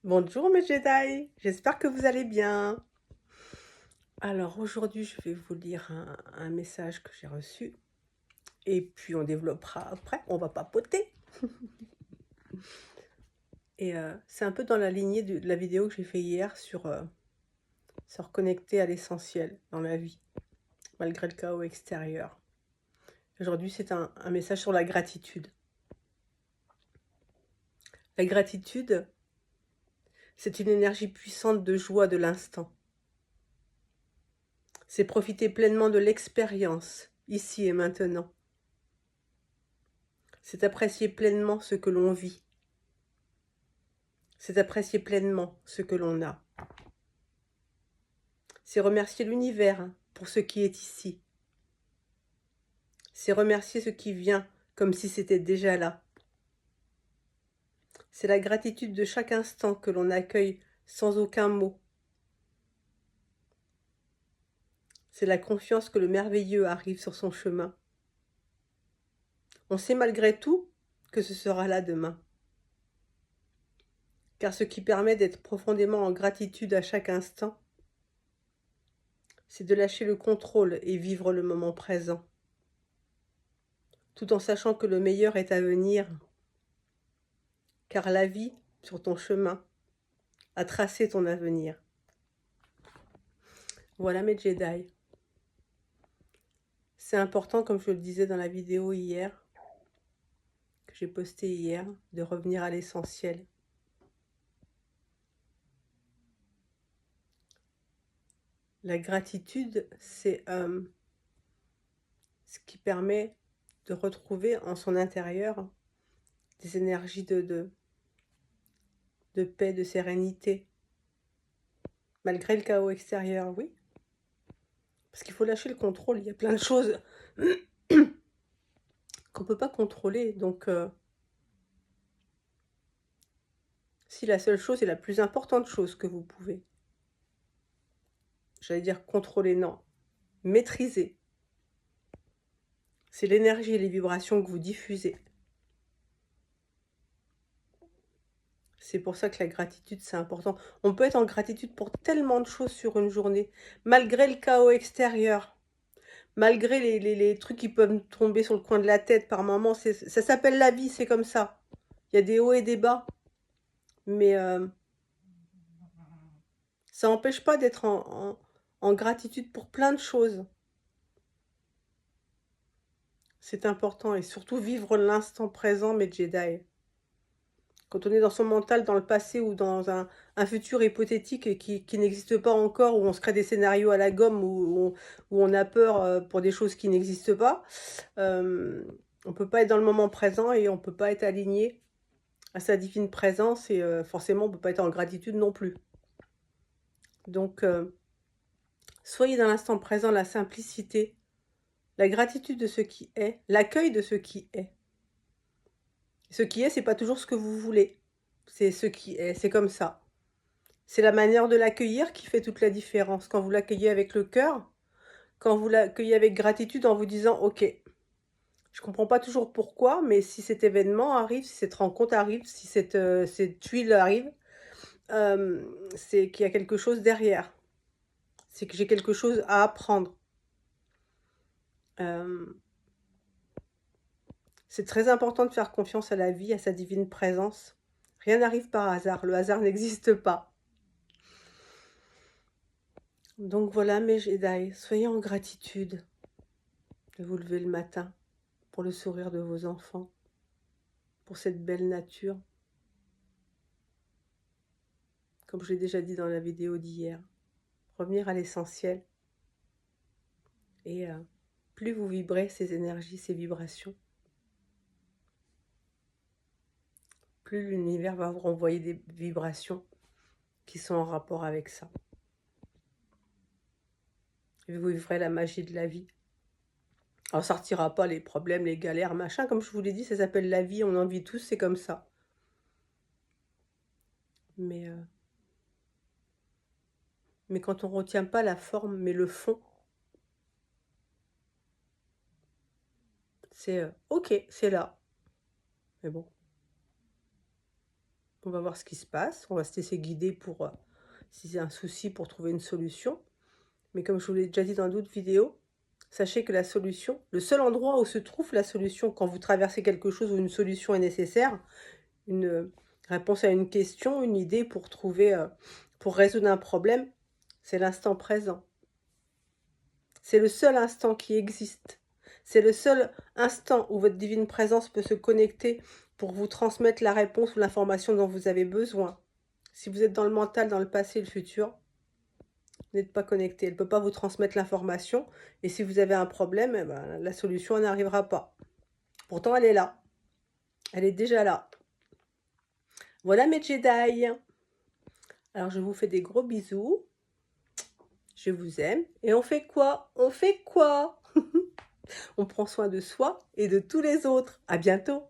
Bonjour mes Jedi, j'espère que vous allez bien. Alors aujourd'hui, je vais vous lire un message que j'ai reçu et puis on développera après, on va papoter. Et c'est un peu dans la lignée de la vidéo que j'ai fait hier sur se reconnecter à l'essentiel dans la vie, malgré le chaos extérieur. Aujourd'hui, c'est un message sur la gratitude. La gratitude, c'est une énergie puissante de joie de l'instant. C'est profiter pleinement de l'expérience, ici et maintenant. C'est apprécier pleinement ce que l'on vit. C'est apprécier pleinement ce que l'on a. C'est remercier l'univers pour ce qui est ici. C'est remercier ce qui vient comme si c'était déjà là. C'est la gratitude de chaque instant que l'on accueille sans aucun mot. C'est la confiance que le merveilleux arrive sur son chemin. On sait malgré tout que ce sera là demain. Car ce qui permet d'être profondément en gratitude à chaque instant, c'est de lâcher le contrôle et vivre le moment présent, tout en sachant que le meilleur est à venir, car la vie, sur ton chemin, a tracé ton avenir. Voilà mes Jedi. C'est important, comme je le disais dans la vidéo hier, que j'ai postée hier, de revenir à l'essentiel. La gratitude, c'est ce qui permet de retrouver en son intérieur des énergies de paix, de sérénité, malgré le chaos extérieur, oui. Parce qu'il faut lâcher le contrôle, il y a plein de choses qu'on ne peut pas contrôler. Donc, si la seule chose est la plus importante chose que vous pouvez, j'allais dire contrôler, non, maîtriser, c'est l'énergie et les vibrations que vous diffusez. C'est pour ça que la gratitude, c'est important. On peut être en gratitude pour tellement de choses sur une journée, malgré le chaos extérieur, malgré les trucs qui peuvent nous tomber sur le coin de la tête par moments. Ça s'appelle la vie, c'est comme ça. Il y a des hauts et des bas, mais ça n'empêche pas d'être en gratitude pour plein de choses. C'est important, et surtout vivre l'instant présent, mes Jedi. Quand on est dans son mental, dans le passé ou dans un futur hypothétique et qui n'existe pas encore, où on se crée des scénarios à la gomme, où on a peur pour des choses qui n'existent pas, on ne peut pas être dans le moment présent et on ne peut pas être aligné à sa divine présence et forcément on ne peut pas être en gratitude non plus. Donc, soyez dans l'instant présent, la simplicité, la gratitude de ce qui est, l'accueil de ce qui est. Ce qui est, c'est pas toujours ce que vous voulez. C'est ce qui est, c'est comme ça. C'est la manière de l'accueillir qui fait toute la différence. Quand vous l'accueillez avec le cœur, quand vous l'accueillez avec gratitude en vous disant: «OK, je comprends pas toujours pourquoi, mais si cet événement arrive, si cette rencontre arrive, si cette tuile arrive, c'est qu'il y a quelque chose derrière. C'est que j'ai quelque chose à apprendre». Hem, c'est très important de faire confiance à la vie, à sa divine présence. Rien n'arrive par hasard, le hasard n'existe pas. Donc voilà mes Jedi, soyez en gratitude de vous lever le matin pour le sourire de vos enfants, pour cette belle nature. Comme je l'ai déjà dit dans la vidéo d'hier, revenir à l'essentiel. Et plus vous vibrez ces énergies, ces vibrations, plus l'univers va vous renvoyer des vibrations qui sont en rapport avec ça. Et vous vivrez la magie de la vie. On ne sortira pas les problèmes, les galères, machin. Comme je vous l'ai dit, ça s'appelle la vie, on en vit tous, c'est comme ça. Mais quand on ne retient pas la forme, mais le fond, c'est OK, c'est là. Mais bon, On va voir ce qui se passe. On va se laisser guider pour, si c'est un souci, pour trouver une solution. Mais comme je vous l'ai déjà dit dans d'autres vidéos, sachez que la solution, le seul endroit où se trouve la solution quand vous traversez quelque chose où une solution est nécessaire, une réponse à une question, une idée pour trouver, pour résoudre un problème, c'est l'instant présent. C'est le seul instant qui existe. C'est le seul instant où votre divine présence peut se connecter pour vous transmettre la réponse ou l'information dont vous avez besoin. Si vous êtes dans le mental, dans le passé, le futur, vous n'êtes pas connecté. Elle ne peut pas vous transmettre l'information. Et si vous avez un problème, eh ben, la solution n'arrivera pas. Pourtant, elle est là. Elle est déjà là. Voilà mes Jedi. Alors, je vous fais des gros bisous. Je vous aime. Et on fait quoi? On fait quoi? On prend soin de soi et de tous les autres. À bientôt!